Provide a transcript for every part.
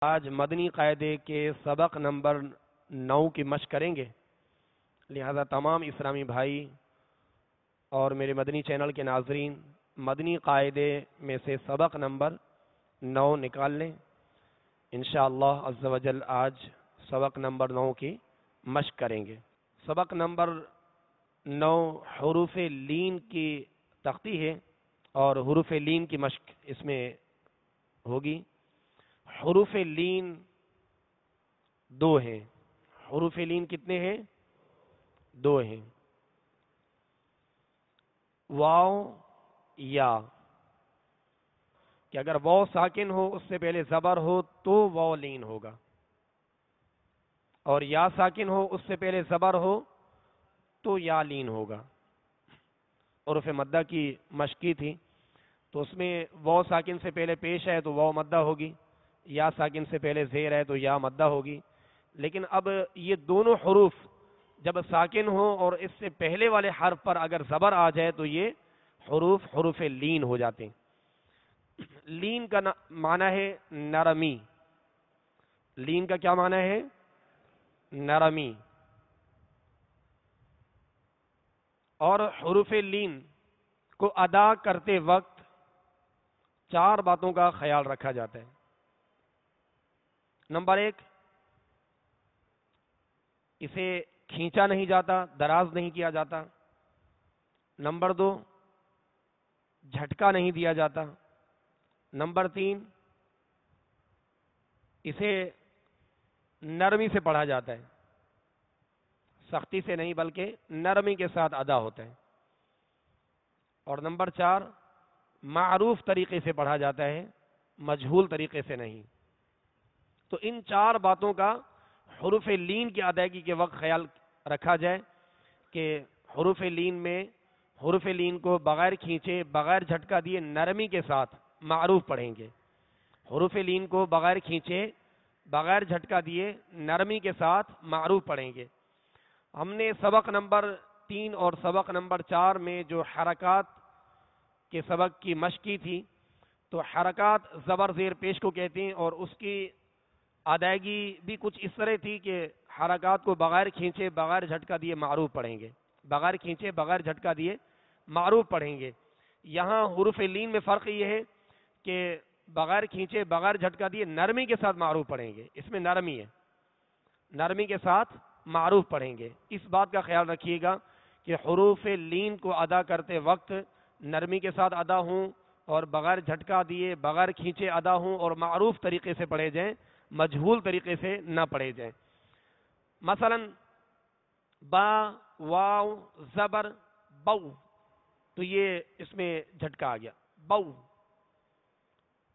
آج مدنی قاعدے کے سبق نمبر 9 کی مشق کریں گے، لہذا تمام اسلامی بھائی اور میرے مدنی چینل کے ناظرین مدنی قاعدے میں سے سبق نمبر 9 نکال لیں۔ انشاءاللہ عز و جل آج سبق نمبر 9 کی مشق کریں گے۔ سبق نمبر 9 حروف لین کی تختی ہے اور حروف لین کی مشق اس میں ہوگی۔ حروف لین 2 ہیں۔ حروف لین کتنے ہیں؟ 2 ہیں۔ واو یا، کہ اگر واو ساکن ہو اس سے پہلے زبر ہو تو واو لین ہوگا، اور یا ساکن ہو اس سے پہلے زبر ہو تو یا لین ہوگا۔ حروف مدہ کی مشقی تھی تو اس میں واو ساکن سے پہلے پیش ہے تو واو مدہ ہوگی، یا ساکن سے پہلے زیر ہے تو یا مدہ ہوگی۔ لیکن اب یہ دونوں حروف جب ساکن ہو اور اس سے پہلے والے حرف پر اگر زبر آ جائے تو یہ حروف لین ہو جاتے ہیں۔ لین کا معنی ہے نرمی۔ لین کا کیا معنی ہے؟ نرمی۔ اور حروف لین کو ادا کرتے وقت 4 باتوں کا خیال رکھا جاتا ہے۔ نمبر 1، اسے کھینچا نہیں جاتا، دراز نہیں کیا جاتا۔ نمبر 2، جھٹکا نہیں دیا جاتا۔ نمبر 3، اسے نرمی سے پڑھا جاتا ہے، سختی سے نہیں بلکہ نرمی کے ساتھ ادا ہوتا ہے۔ اور نمبر 4، معروف طریقے سے پڑھا جاتا ہے، مجہول طریقے سے نہیں۔ تو ان 4 باتوں کا حروف لین کی ادائیگی کے وقت خیال رکھا جائے کہ حروف لین میں حروف لین کو بغیر کھینچے، بغیر جھٹکا دیے نرمی کے ساتھ معروف پڑھیں گے۔ حروف لین کو بغیر کھینچے، بغیر جھٹکا دیے نرمی کے ساتھ معروف پڑھیں گے۔ ہم نے سبق نمبر 3 اور سبق نمبر 4 میں جو حرکات کے سبق کی مشق کی تھی، تو حرکات زبر زیر پیش کو کہتے ہیں، اور اس کی ادائیگی بھی کچھ اس طرح تھی کہ حرکات کو بغیر کھینچے، بغیر جھٹکا دیے معروف پڑھیں گے، بغیر کھینچے، بغیر جھٹکا دیے معروف پڑھیں گے۔ یہاں حروف لین میں فرق یہ ہے کہ بغیر کھینچے، بغیر جھٹکا دیے نرمی کے ساتھ معروف پڑھیں گے۔ اس میں نرمی ہے، نرمی کے ساتھ معروف پڑھیں گے۔ اس بات کا خیال رکھیے گا کہ حروف لین کو ادا کرتے وقت نرمی کے ساتھ ادا ہوں، اور بغیر جھٹکا دیے، بغیر کھینچے ادا ہوں، اور معروف طریقے سے پڑھے جائیں، مجہول طریقے سے نہ پڑھے جائیں۔ مثلا با، واو، زبر، بو، تو یہ اس میں جھٹکا آ گیا، بو۔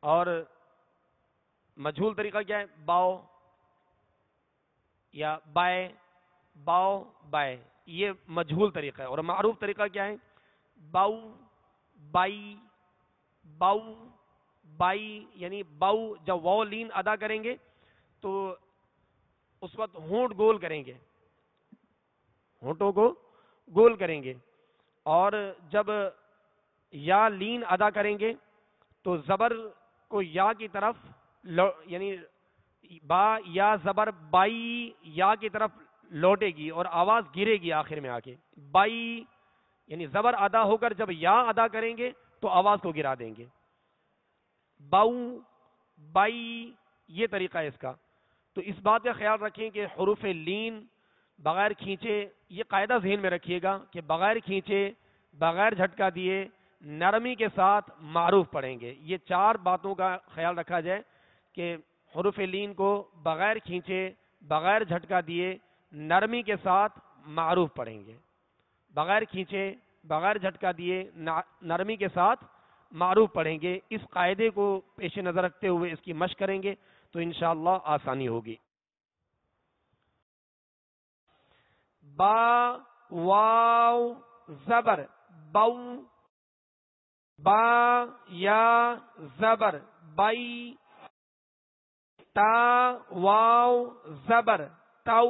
اور مجہول طریقہ کیا ہے؟ باؤ یا بائے، باؤ، بائے، یہ مجہول طریقہ ہے۔ اور معروف طریقہ کیا ہے؟ باؤ، بائی، باؤ، بائی، یعنی باؤ جب واو لین ادا کریں گے تو اس وقت ہونٹ گول کریں گے، ہونٹوں کو گول کریں گے، اور جب یا لین ادا کریں گے تو زبر کو یا کی طرف یعنی با یا زبر بائی یا کی طرف لوٹے گی اور آواز گرے گی آخر میں آ کے، بائی، یعنی زبر ادا ہو کر جب یا ادا کریں گے تو آواز کو گرا دیں گے۔ باؤ، بائی، یہ طریقہ ہے اس کا۔ تو اس بات کا خیال رکھیں کہ حروف لین بغیر کھینچے، یہ قاعدہ ذہن میں رکھیے گا کہ بغیر کھینچے، بغیر جھٹکا دیے نرمی کے ساتھ معروف پڑھیں گے۔ یہ 4 باتوں کا خیال رکھا جائے کہ حروف لین کو بغیر کھینچے، بغیر جھٹکا دیے نرمی کے ساتھ معروف پڑھیں گے، بغیر کھینچے، بغیر جھٹکا دیے نرمی کے ساتھ معروف پڑھیں گے۔ اس قاعدے کو پیش نظر رکھتے ہوئے اس کی مشق کریں گے تو انشاءاللہ آسانی ہوگی۔ با، واو، زبر، بو، با یا زبر بائی، تا، واو، زبر تاؤ،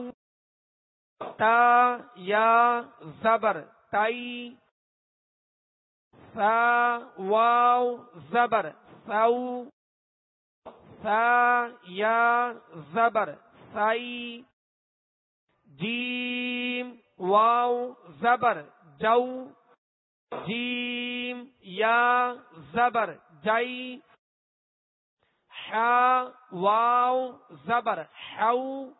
تا یا زبر تائی، سا، واو، زبر ساؤ، ثا یا زبر ثائی، جیم واو زبر جو، جیم یا زبر جئی، حا واو زبر حو،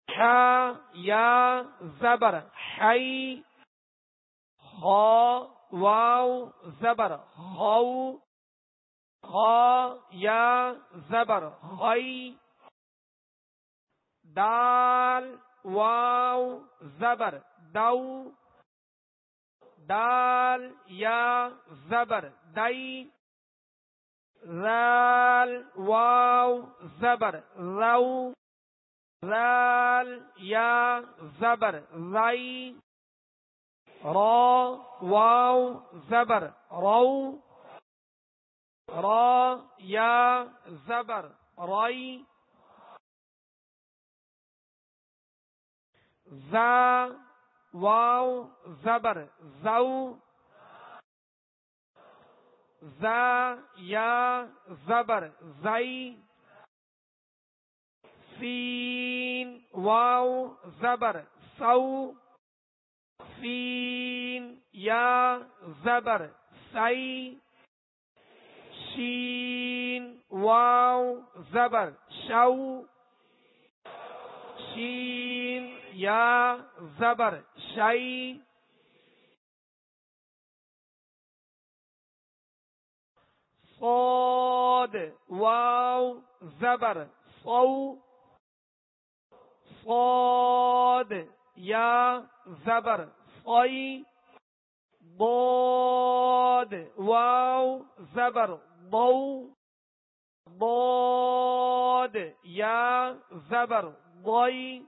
حا یا زبر حی، خا واو زبر خو، خا یا زبر خی، دال واو زبر دو، دال یا زبر دئی، ذال واو زبر رو، ذال یا زبر ذی، را واو زبر رو، را یا زبر ری، زا واو زبر زو، زا یا زبر زئی، سین واو زبر سو، سین یا زبر سی، شین واو زبر شو، شین یا زبر شی، صاد واو زبر صو، صاد یا زبر صی، ضاد واو زبر ضو، ضاد یا زبر ضی،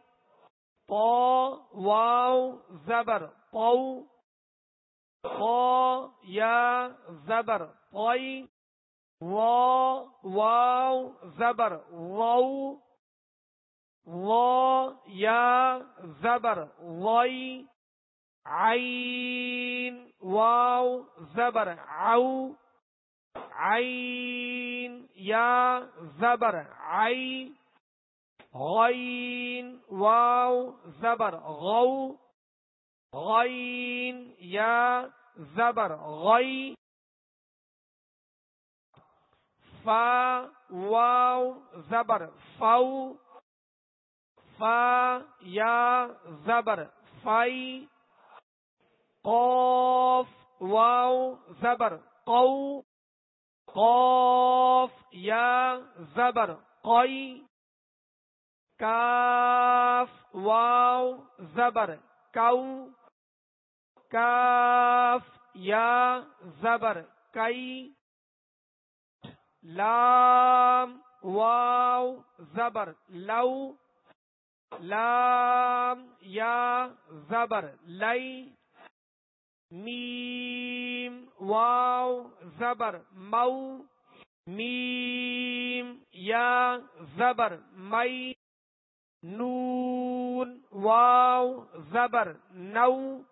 طا واو زبر طو، طا یا زبر طی، وا واو زبر رو، وا یا زبر ضی، عین واو زبر عو، عین یا زبر عی، غین واو زبر غو، غین یا زبر غی، فا واو زبر فو، فا یا زبر فی، قاف واو زبر قو، قاف یا زبر قی، کاف واو زبر کو، کاف یا زبر کی، لام واو زبر لو، لام یا زبر لی، میم واو زبر مو، میم یا زبر می، نون واو زبر نو،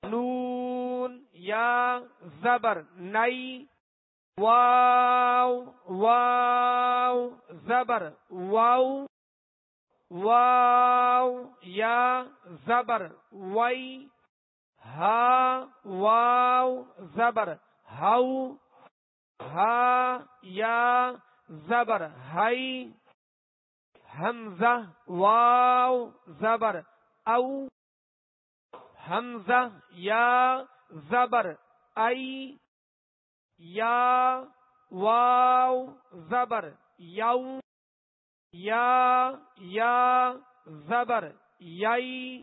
نون یا زبر نئی، واو واو زبر واو، واو یا زبر وی، ہا واو زبر ہو، ہا یا زبر ہئی، حمزہ واو زبر او، حمزہ یا زبر ای، یا واو زبر یو، یا زبر یئی،